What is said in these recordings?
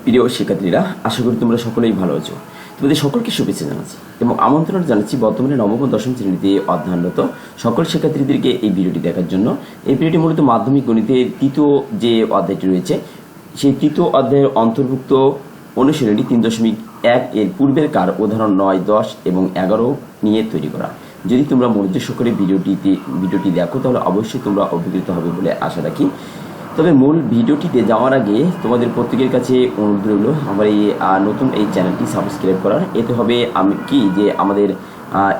প্রিয় শিক্ষার্থীরা, আশা করি তোমরা সকলেই ভালো আছো। তোমাদের সকলকে শুভেচ্ছা জানাচ্ছি এবং আমন্ত্রণ জানাচ্ছি বর্তমানে নবম ও দশম শ্রেণীতে অধ্যয়নরত সকল শিক্ষার্থীদেরকে এই ভিডিওটি দেখার জন্য। এই ভিডিওটি মূলত মাধ্যমিক গণিতের তৃতীয় যে অধ্যায়টি রয়েছে সেই তৃতীয় অধ্যায়ের অন্তর্ভুক্ত অনুশীলনী 3.1 এর পূর্বের কার উদাহরণ 9, 10 এবং 11 নিয়ে তৈরি করা। যদি তোমরা মনোযোগ সহকারে ভিডিওটি দেখো তাহলে অবশ্যই তোমরা উপকৃত হবে বলে আশা রাখি। তবে মূল ভিডিওটিতে যাওয়ার আগে তোমাদের প্রত্যেকের কাছে অনুরোধ রইল আমার এই নতুন এই চ্যানেলটি সাবস্ক্রাইব করার। এতে হবে আমাদের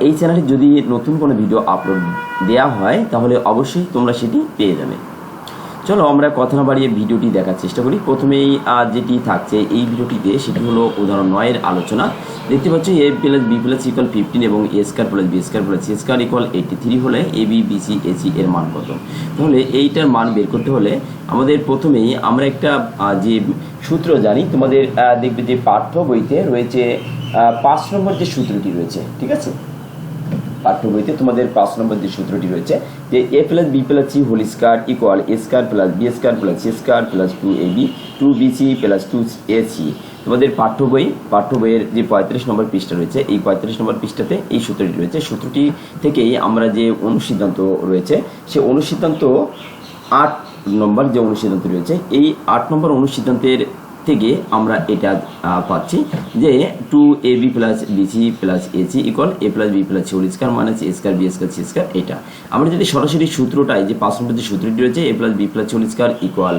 এই চ্যানেলে যদি নতুন কোনো ভিডিও আপলোড দেওয়া হয় তাহলে অবশ্যই তোমরা সেটি পেয়ে যাবে। চলো আমরা কথা না বাড়িয়ে ভিডিওটি দেখার চেষ্টা করি। প্রথমেই যেটি থাকছে এই ভিডিওটিতে সেটি হলো উদাহরণ 9 এর আলোচনা। দেখতে পাচ্ছ a + b + c = 15 এবং a² + b² + c² = 83 হলে a b b c a c এর মান কত? তাহলে এইটার মান বের করতে হলে আমাদের প্রথমেই আমরা একটা যে সূত্র জানি, তোমাদের দেখবে যে পাঠ্য বইতে রয়েছে 5 নম্বর যে সূত্রটি রয়েছে, ঠিক আছে? পাঠ্য বইতে তোমাদের 5 নম্বর যে সূত্রটি রয়েছে যে a + b + c² = a² + b² + c² + 2ab 2bc + 2ac। তোমাদের পাঠ্য বইয়ের যে 35 নম্বর পৃষ্ঠা রয়েছে, এই 35 নম্বর পৃষ্ঠাতে এই সূত্রটি রয়েছে। সূত্রটি থেকেই আমরা যে অনুসিদ্ধান্ত রয়েছে সে অনুসিদ্ধান্ত 8 নম্বর যে অনুসিদ্ধান্ত রয়েছে, এই 8 নম্বর অনুসিদ্ধান্তের থেকে আমরা এটা পাচ্ছি যে 2ab + bc + ac = a + b + c² - a² b² c²। এটা আমরা যদি সরাসরি সূত্রটাই যে 5 নম্বর যে সূত্রটি রয়েছে a + b + c² = a²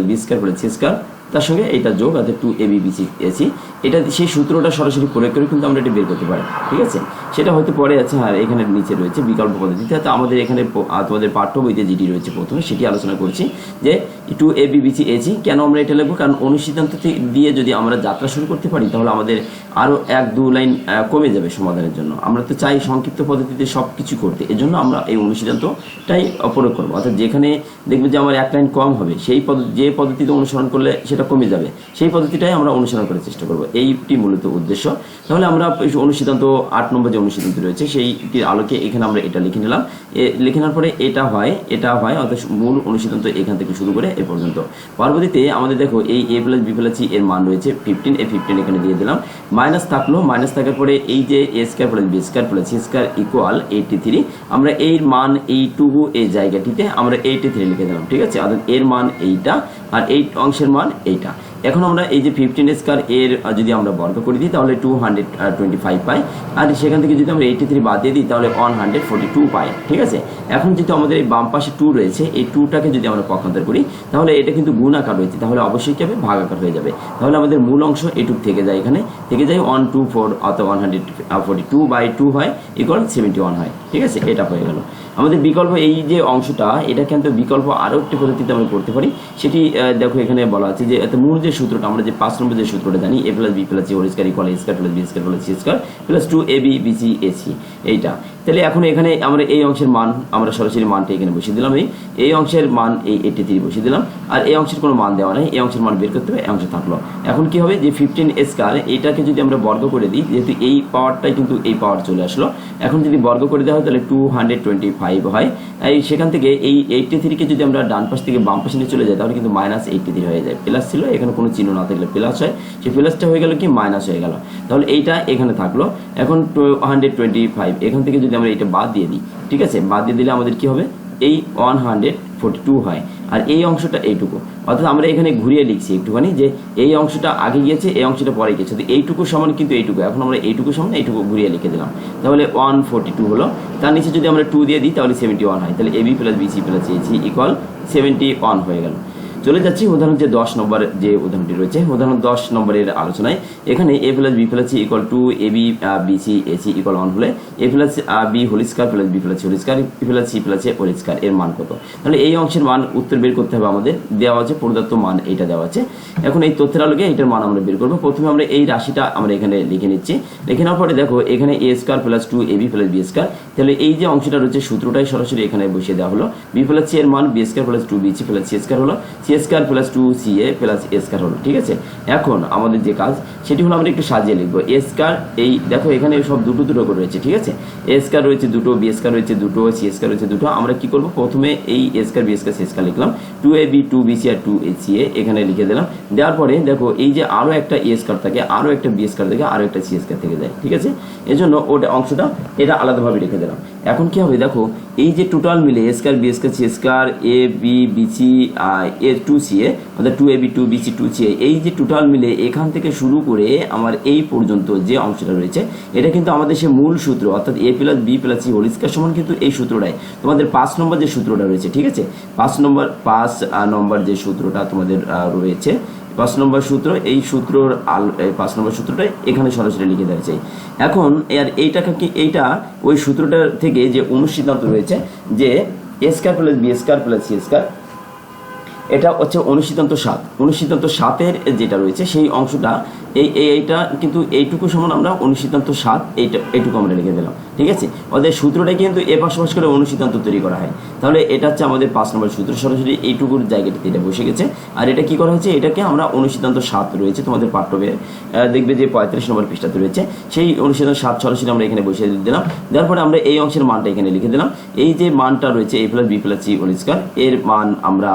+ b² + c², তার সঙ্গে এটা যোগ অর্থাৎ 2ab bc ac, এটা সেই সূত্রটা সরাসরি প্রয়োগ করে কিন্তু আমরা এটা বের করতে পারি, ঠিক আছে? সেটা হয়তো পরে আছে, হ্যাঁ এখানে নিচে রয়েছে বিকল্প পদ্ধতিতে। তো আমাদের এখানে তোমাদের পাঠ্য বইতে যেটি রয়েছে প্রথমে সেটি আলোচনা করছি যে 2ab bc ac। কেন আমরা এটা লিখবো? কারণ অনুসিদ্ধান্ত দিয়ে যদি আমরা যাত্রা শুরু করতে পারি তাহলে আমাদের আরও 1-2 লাইন কমে যাবে সমাধানের জন্য। আমরা তো চাই সংক্ষিপ্ত পদ্ধতিতে সব কিছু করতে, এজন্য আমরা এই অনুসিদ্ধান্তটাই প্রয়োগ করবো। অর্থাৎ যেখানে দেখবে যে আমার 1 লাইন কম হবে সেই যে পদ্ধতিতে অনুসরণ করলে সেটা কমে যাবে, সেই পদ্ধতিটাই আমরা অনুসরণ করার চেষ্টা করবো, এইটি মূলত উদ্দেশ্য। তাহলে আমরা অনুসিদ্ধান্ত 8 নম্বর যে অনুসিদ্ধান্ত রয়েছে সেইটির আলোকে এখানে আমরা এটা লিখে নিলাম। লিখে নেওয়ার পরে এটা হয় অর্থাৎ মূল অনুসিদ্ধান্ত এখান থেকে শুরু করে এ পর্যন্ত। পরবর্তীতে আমাদের দেখো এই a + b + c এর মান রয়েছে 15, এই 15 এখানে দিয়ে দিলাম। মাইনাস থাকার পরে এই যে a² + b² + c² = 83, আমরা এর মান এইটুকু এই জায়গাটিতে আমরা 83 লিখে দিলাম, ঠিক আছে? অর্থাৎ এর মান এইটা আর এই অংশের মান এইটা। এখন আমরা এই যে 15² এর যদি আমরা বর্গ করে দিই তাহলে 225 পাই, আর সেখান থেকে যদি আমরা 83 বাদ দিয়ে দিই তাহলে 142 পাই, ঠিক আছে? এখন যেহেতু আমাদের এই বাম পাশে 2 রয়েছে, এই 2টাকে যদি আমরা পক্ষান্তর করি তাহলে এটা কিন্তু গুণ আকার রয়েছে, তাহলে অবশ্যই কি হবে? ভাগ আকার হয়ে যাবে। তাহলে আমাদের মূল অংশ এটুক থেকে যায়, এখানে থেকে যায় 124 অথবা 142/2 হয় = 71 হয়, ঠিক আছে? এটা হয়ে গেল আমাদের বিকল্প। এই যে অংশটা এটা কিন্তু বিকল্প আরও একটি পদ্ধতিতে আমরা করতে পারি, সেটি দেখো এখানে বলা আছে যে মূল যে সূত্রটা আমরা যে 5 নম্বর যে সূত্রটা জানি a + b + c² = a² + b² + c² + 2ab bc ac, এইটা। তাহলে এখন এখানে আমরা এই অংশের মান আমরা সরাসরি মানটা এখানে বসিয়ে দিলাম, এই অংশের মান এই 83 বসিয়ে দিলাম, আর এই অংশের কোনো মান দেওয়া নেই, এই অংশের মান বের করতে হবে, এই অংশ থাকলো। এখন কি হবে যে 15² এটাকে যদি আমরা বর্গ করে দিই, যেহেতু এই পাওয়ারটাই কিন্তু এই পাওয়ার চলে আসলো, এখন যদি বর্গ করে দেওয়া হয় তাহলে 225 হয়। এই সেখান থেকে এই 83কে যদি আমরা ডান পাশ থেকে বাম পাশে নিয়ে চলে যাই তাহলে কিন্তু -83 হয়ে যায়। প্লাস ছিল, এখানে কোনো চিহ্ন না থাকলে প্লাস হয়, সেই প্লাসটা হয়ে গেল কি মাইনাস হয়ে গেল। তাহলে এইটা এখানে থাকলো। এখন 225 এখান থেকে যদি আমরা এটা বাদ দিয়ে দিই, ঠিক আছে? বাদ দিয়ে দিলে আমাদের কি হবে? এই 142 হয়, আর এই অংশটা এইটুকু। অর্থাৎ আমরা এখানে ঘুরিয়ে লিখছি একটুখানি যে এই অংশটা আগে গিয়েছে, এই অংশটা পরে গিয়েছে, তো এইটুকু সমান কিন্তু এইটুকু। এখন আমরা এইটুকু সমান এইটুকু ঘুরিয়ে লিখে দিলাম, তাহলে 142 হলো। তার নিচে যদি আমরা 2 দিয়ে দিই তাহলে 71 হয়, তাহলে ab + bc + ac = 71 হয়ে গেল। চলে যাচ্ছি উদাহরণ যে 10 নম্বর যে উদাহরণটি রয়েছে, উদাহরণ 10 নম্বরের আলোচনায়। এখানে a + b + c = 2ab bc ac = 1 হলে a + b² + b + c² + c + a² এর মান কত? তাহলে এই অংশের মান উত্তর বের করতে হবে আমাদের, দেওয়া আছে প্রদত্ত মান এইটা দেওয়া আছে। এখন এই তথ্যের আলোকে এটার মান আমরা বের করবো। প্রথমে আমরা এই রাশিটা আমরা এখানে লিখে নিচ্ছি। লিখে নেওয়ার পরে দেখো এখানে a² + 2ab + b², তাহলে এই যে অংশটা রয়েছে সূত্রটাই সরাসরি এখানে বসিয়ে দেওয়া হলো। b + c এর মান b² + 2bc + c² হলো, c square plus 2ca plus a square হলো, ঠিক আছে। এখন আমাদের যে কাজ সেটি হলো আমরা একটু সাজিয়ে লিখবো। a স্কোয়ার, এই দেখো এখানে সব দুটো দুটো করে রয়েছে, ঠিক আছে। a স্কোয়ার রয়েছে দুটো, b স্কোয়ার রয়েছে দুটো, c স্কোয়ার রয়েছে দুটো। আমরা কি করব, প্রথমে এই a square b square c square লিখলাম, 2ab 2bc আর 2ca এখানে লিখে দিলাম। দেওয়ার পরে দেখো এই যে আরও একটা a স্কোয়ার থাকে, আরও একটা b স্কোয়ার থাকে, আরও একটা c স্কোয়ার থেকে যায়, ঠিক আছে। এই জন্য ওটা অংশটা এটা আলাদাভাবে রেখে দিলাম। এখন কি হবে দেখো, এই যে টোটাল মিলে a square b square c square a b bc a 2ca অর্থাৎ 2ab 2bc 2ca, এই যে টোটাল মিলে এখান থেকে শুরু করে আমার এই পর্যন্ত যে অংশটা রয়েছে এটা কিন্তু আমাদের সে মূল সূত্র, অর্থাৎ a plus b plus c whole square সমান কিন্তু এই সূত্রটাই তোমাদের 5 নম্বর যে সূত্রটা রয়েছে, ঠিক আছে। 5 নম্বর যে সূত্রটা তোমাদের রয়েছে, 5 নম্বর সূত্র, এই সূত্রর 5 নম্বর সূত্রটা এখানে সরাসরি লিখে দেওয়া যায়। এখন আর এইটা ওই সূত্রটা থেকে যে অনুসিদ্ধান্ত রয়েছে যে a square plus b square plus c square, এটা হচ্ছে অনুসিদ্ধান্ত 7। অনুসিদ্ধান্ত 7-এর যেটা রয়েছে সেই অংশটা এইটা কিন্তু এইটুকু সমান আমরা অনুসিদ্ধান্ত 7 এইটুকু আমরা লিখে দিলাম, ঠিক আছে। ওদের সূত্রটা কিন্তু এ পাশাপাশ করে অনুসিদ্ধান্ত তৈরি করা হয়। তাহলে এটা হচ্ছে আমাদের 5 নম্বর সূত্র, সরাসরি এইটুকুর জায়গাটিতে এটা বসে গেছে। আর এটা কি করা হয়েছে, এটাকে আমরা অনুসিদ্ধান্ত 7 রয়েছে তোমাদের পাঠ্যবে দেখবে যে 35 নম্বর পৃষ্ঠাতে রয়েছে, সেই অনুসিদ্ধান্ত 7 সরাসরি আমরা এখানে বসিয়ে দিলাম। দেওয়ার পরে আমরা এই অংশের মানটা এখানে লিখে দিলাম। এই যে মানটা রয়েছে a plus b plus c whole square, এর মান আমরা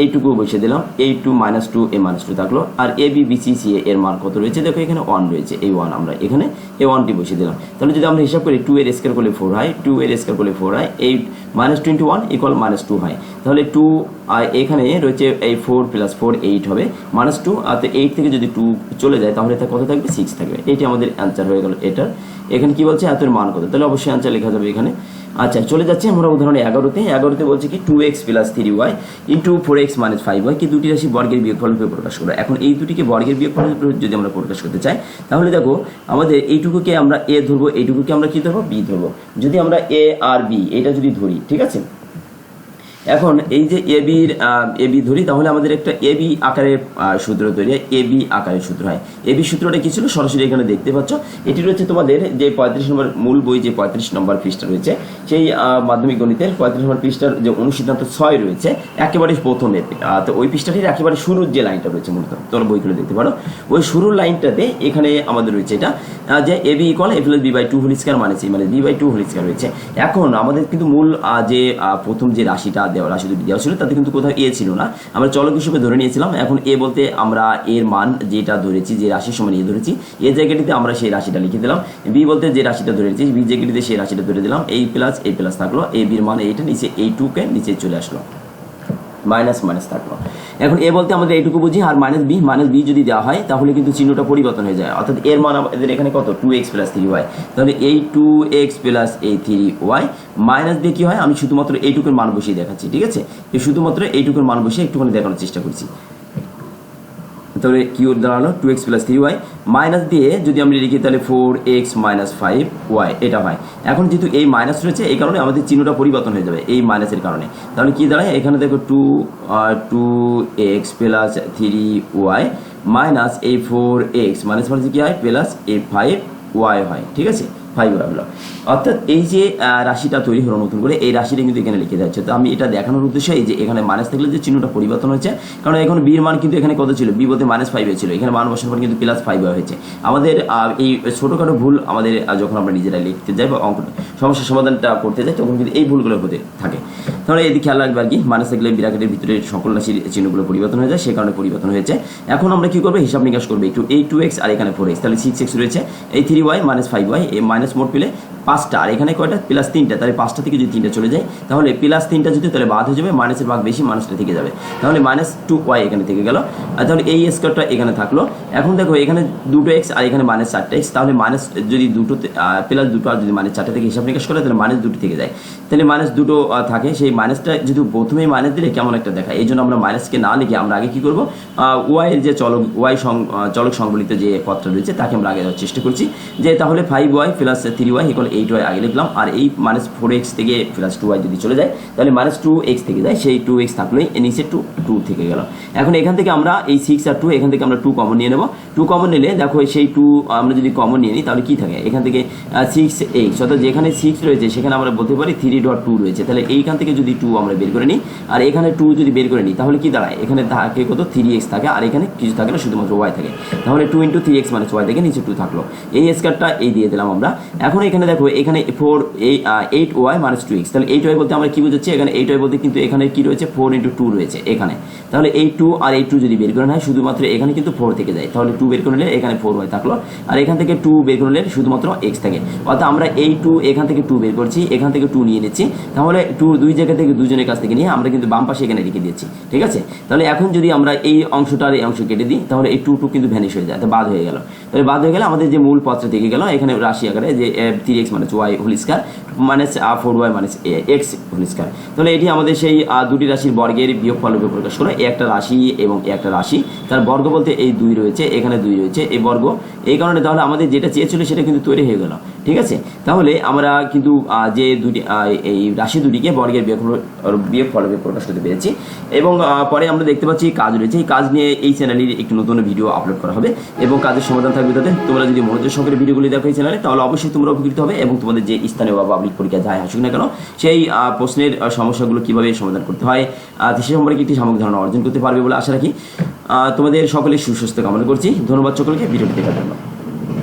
এইটুকু বসিয়ে দিলাম, এই 2 মাইনাস 2 a মাইনাস 2 থাকলো। আর a b b c c এর মান কত রয়েছে দেখো, এখানে 1 রয়েছে, এই 1 আমরা এখানে এই 1টি বসিয়ে দিলাম। তাহলে যদি আমরা হিসাব করি 2 এর স্কয়ার করলে 4 হয়, 2 এর স্কয়ার করলে 4 হয়, 8 মাইনাস 21 ইকুয়াল মাইনাস 2 হয়। তাহলে 2 এখানে রয়েছে এই 4 প্লাস 4 8 হবে, মাইনাস 2 আর 8 থেকে যদি 2 চলে যায় তাহলে তা কত থাকবে, 6 থাকবে। এইটি আমাদের অ্যান্সার হয়ে গেল এটার। এখানে কি বলছে, এতের মান কত, তাহলে অবশ্যই অ্যান্সার লেখা যাবে এখানে। আচ্ছা, চলে যাচ্ছে আমরা উদাহরণ 11তে বলছে কি 2x plus 3y into 4x minus 5y কি দুটি রাশি বর্গের বিয়োগফল রূপে প্রকাশ করা। এখন এই দুটিকে বর্গের বিয়োগফল রূপে যদি আমরা প্রকাশ করতে চাই তাহলে দেখো আমাদের এইটুকুকে আমরা a ধরবো, এইটুকুকে আমরা কি ধরবো, b ধরবো। যদি আমরা a আর b এটা যদি ধরি, ঠিক আছে। এখন এই যে এবি ধরি, তাহলে আমাদের একটা এবি আকারের সূত্র তৈরি হয়, এবি আকারের সূত্র হয়। এবি সূত্রটা কি ছিল সরাসরি এখানে দেখতে পাচ্ছ, এটি রয়েছে তোমাদের যে 35 নম্বর মূল বই যে 35 নম্বর পৃষ্ঠা রয়েছে, সেই মাধ্যমিক গণিতের 35 নম্বর পৃষ্ঠার যে অনুসিদ্ধান্ত 6 রয়েছে একেবারে প্রথমে, তো ওই পৃষ্ঠাটির একেবারে শুরুর যে লাইনটা রয়েছে মূলত তোমরা বইগুলো দেখতে পারো, ওই শুরুর লাইনটাতে এখানে আমাদের রয়েছে এটা যে AB equal a plus b by 2 whole square minus a minus b by 2 whole square রয়েছে। এখন আমাদের কিন্তু মূল যে প্রথম যে রাশিটা রাশি দুটি দেওয়া ছিল তাতে কিন্তু কোথাও এ ছিল না, আমরা চলক হিসেবে ধরে নিয়েছিলাম। এখন এ বলতে আমরা এর মান যেটা ধরেছি, যে রাশির সমান এ ধরেছি, এ জায়গাটিতে আমরা সেই রাশিটা লিখে দিলাম। বি বলতে যে রাশিটা ধরেছি, বি জায়গাটিতে সেই রাশিটা ধরে দিলাম। এই প্লাস থাকলো, এ বির মান এইটা নিচে, এই 2কে নিচে চলে আসলো, মাইনাস থাকলো। এখন এ বলতে আমাদের এইটুকু বুঝি, আর মাইনাস বি যদি দেওয়া হয় তাহলে কিন্তু চিহ্নটা পরিবর্তন হয়ে যায়, অর্থাৎ এর মান আমাদের এখানে কত, 2x প্লাস 3y। তাহলে এই 2x প্লাস এই 3y মাইনাস দিয়ে কি হয়, আমি শুধুমাত্র এইটুকুর মান বসিয়ে দেখাচ্ছি, ঠিক আছে। এই শুধুমাত্র এইটুকুর মান বসিয়ে একটুখানি দেখানোর চেষ্টা করছি। তাহলে কি দাঁড়ালো, 2x প্লাস 3y মাইনাস দিয়ে যদি আমি লিখি তাহলে 4x মাইনাস 5y এটা হয়। এখন যেহেতু এই মাইনাস রয়েছে এই কারণে আমাদের চিহ্নটা পরিবর্তন হয়ে যাবে এই মাইনাসের কারণে। তাহলে কি দাঁড়ায়, এখানে দেখো 2x প্লাস 3y মাইনাস এই 4x মাইনাস কি হয়, প্লাস এই 5y হয়, ঠিক আছে, 5y হলো। অর্থাৎ এই যে রাশিটা তৈরি হলো নতুন করে, এই রাশিটা কিন্তু এখানে লিখে যাচ্ছে। তো আমি এটা দেখানোর উদ্দেশ্যে এই যে এখানে মাইনাস থাকলে যে চিহ্নটা পরিবর্তন হচ্ছে, কারণ এখন বির মান কিন্তু এখানে কত ছিল, বি বলতে মাইনাস 5 ছিল, এখানে মান বসানোর পর কিন্তু প্লাস 5 হয়েছে। আমাদের এই ছোটোখাটো ভুল আমাদের যখন আমরা নিজেরা লিখতে যাই বা সমস্যার সমাধানটা করতে যাই তখন কিন্তু এই ভুলগুলো হতে থাকে। তাহলে এদিকে খেয়াল রাখবে আর কি, মাইনাস থাকলে বিরাকেটের ভিতরে সকল রাশির চিহ্নগুলো পরিবর্তন হয়ে যায়, সে কারণে পরিবর্তন হয়েছে। এখন আমরা কি করবো, হিসাব নিকাশ করবো একটু, এই 2x আর এখানে 4x, তাহলে 6x রয়েছে, এই 3y মাইনাস 5y, এই মাইনাস মোট পেলে 5টা, আর এখানে কয়টা, প্লাস 3টা, তাহলে 5টা থেকে যদি 3টা চলে যায় তাহলে প্লাস 3টা যদি তাহলে বাদ হয়ে যাবে, মাইনাসের ভাগ বেশি, মাইনাসটা থেকে যাবে, তাহলে মাইনাস 2y এখানে থেকে গেল। আর তাহলে এই স্কোয়ারটা এখানে থাকলো। এখন দেখো এখানে 2x আর এখানে মাইনাস 4x, তাহলে মাইনাস যদি দুটো প্লাস দুটো আর যদি মাইনাস 4টা থেকে হিসাব নিকাশ করে তাহলে মাইনাস 2 থেকে যায়, তাহলে মাইনাস 2 থাকে। সেই মাইনাসটা যদি প্রথমেই মাইনাস দিলে কেমন একটা দেখায়, এই জন্য আমরা মাইনাসকে না লিখে আমরা আগে কি করবো, y এর যে চলক সংবলিত যে পদটা রয়েছে তাকে আমরা আগে দেওয়ার চেষ্টা করছি, যে তাহলে 5y plus 3y equal 8y আগে লিখলাম, আর এই -4x থেকে +2y যদি চলে যায় তাহলে -2x থেকে যায়, সেই 2x থাকলেই নিচে 2 থেকে গেল। এখন এখান থেকে আমরা এই 6 আর 2 এখান থেকে আমরা 2 কমন নিয়ে নেব। 2 কমন নিলে দেখো সেই 2 আমরা যদি কমন নিয়ে নিই তাহলে কি থাকে, এখান থেকে 6x, অর্থাৎ যেখানে 6 রয়েছে সেখানে আমরা বলতে পারি 3.2 রয়েছে। তাহলে এইখান থেকে যদি 2 আমরা বের করে নিই আর এখানে 2 যদি বের করে নিই তাহলে কি দাঁড়ায়, এখানে থাকে কত 3x থাকে, আর এখানে কিছু থাকে না, শুধুমাত্র y থাকে। তাহলে 2 × 3x - y থেকে নিচে 2 থাকলো। এই স্কয়ারটা এই দিয়ে দিলাম আমরা। এখন এখানে দেখো এখানে 8y - 2x, তাহলে 8y বলতে আমরা কি বুঝাচ্ছি, এখানে 8y বলতে কিন্তু এখানে কি রয়েছে 4 × 2 রয়েছে এখানে। তাহলে এই 2 আর এই 2 যদি বের করে নেয় শুধুমাত্র এখানে কিন্তু 4 থেকে যায়, তাহলে 2 বের করে নিলে এখানে 4y থাকলো, আর এখান থেকে 2 বের করে নিলে শুধুমাত্র x থাকে। অর্থাৎ আমরা এই 2 এখান থেকে 2 বের করছি, এখান থেকে 2 নিয়ে নিচ্ছি, তাহলে 2 দুই জায়গা থেকে দুজনের কাছ থেকে নিয়ে আমরা কিন্তু বাম পাশে এখানে রেখে দিচ্ছি, ঠিক আছে। তাহলে এখন যদি আমরা এই অংশটার এই অংশ কেটে দিই তাহলে এই 2 কিন্তু ভ্যানিশ হয়ে যায়, তো বাদ হয়ে গেল। তাহলে বাদ হয়ে গেলে আমাদের যে মূল পথটা থেকে গেল এখানে রাশি আকারে যে 3x - y whole square -4y - x whole square. তাহলে এটি আমাদের সেই দুটি রাশির বর্গের বিয়োগফল রূপে প্রকাশ করে, একটা রাশি এবং একটা রাশি, তার বর্গ বলতে এই 2 রয়েছে, এখানে 2 রয়েছে, এই বর্গ, এই কারণে তাহলে আমাদের যেটা চেয়েছিল সেটা কিন্তু তৈরি হয়ে গেল, ঠিক আছে। তাহলে আমরা কিন্তু যে দুটি এই রাশি দুটিকে বর্গের বিয়োগফল রূপে প্রকাশ করতে পেরেছি। এবং পরে আমরা দেখতে পাচ্ছি কাজ রয়েছে, এই কাজ নিয়ে এই চ্যানেলের একটি নতুন ভিডিও আপলোড করা হবে এবং কাজের সমাধান থাকবে তাতে। তোমরা যদি মনোযোগ সহকারে ভিডিওগুলি দেখো এই চ্যানেলে তাহলে অবশ্যই তোমরা উপকৃত হবে এবং তোমাদের যে স্থানীয় বা পাবলিক পরীক্ষা যাই আসুক না কেন সেই প্রশ্নের সমস্যাগুলো কীভাবে সমাধান করতে হয় সে সম্পর্কে একটি সামগ্রিক ধারণা অর্জন করতে পারবে বলে আশা রাখি। তোমাদের সকলের সুস্বাস্থ্য কামনা করছি। ধন্যবাদ সকলকে ভিডিওটি দেখার জন্য।